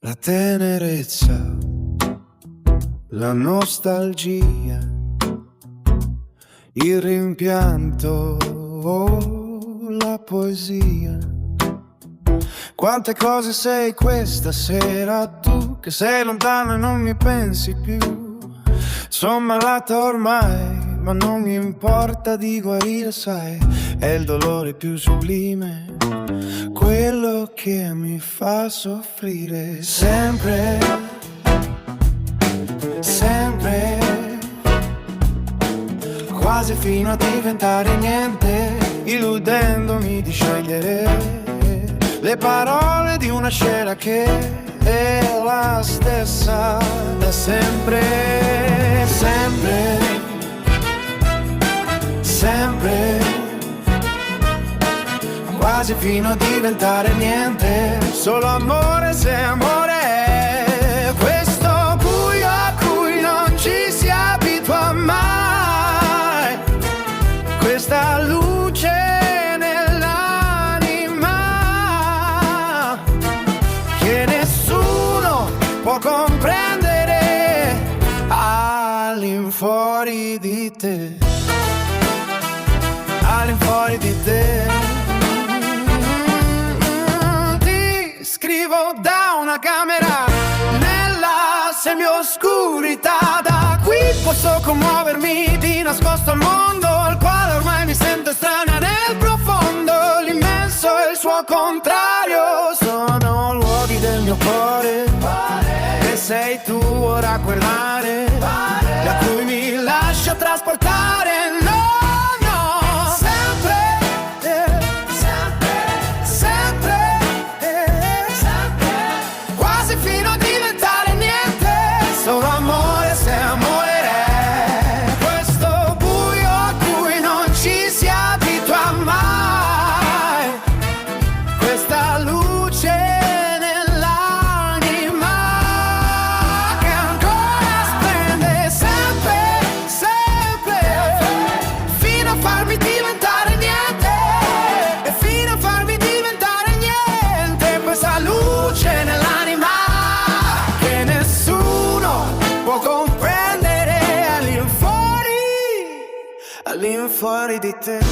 La tenerezza, la nostalgia, il rimpianto o la poesia. Quante cose sei questa sera tu, che sei lontano e non mi pensi più. Sono malata ormai, ma non mi importa di guarire, sai. È il dolore più sublime, quello che mi fa soffrire. Sempre, sempre, quasi fino a diventare niente, illudendomi di scegliere le parole di una scena che è la stessa da sempre. Sempre, sempre, quasi fino a diventare niente. Solo amore se amore è questo buio a cui non ci si abitua mai. Questa luce nell'anima che nessuno può comprendere all'infuori di te. All'infuori di te. Ti scrivo da una camera nella semioscurità. Da qui posso commuovermi di nascosto al mondo, al quale ormai mi sento estranea nel profondo. L'immenso e il suo contrario sono luoghi del mio cuore, e sei tu ora quel mare da cui mi lascio trasportare. All'infuori di te.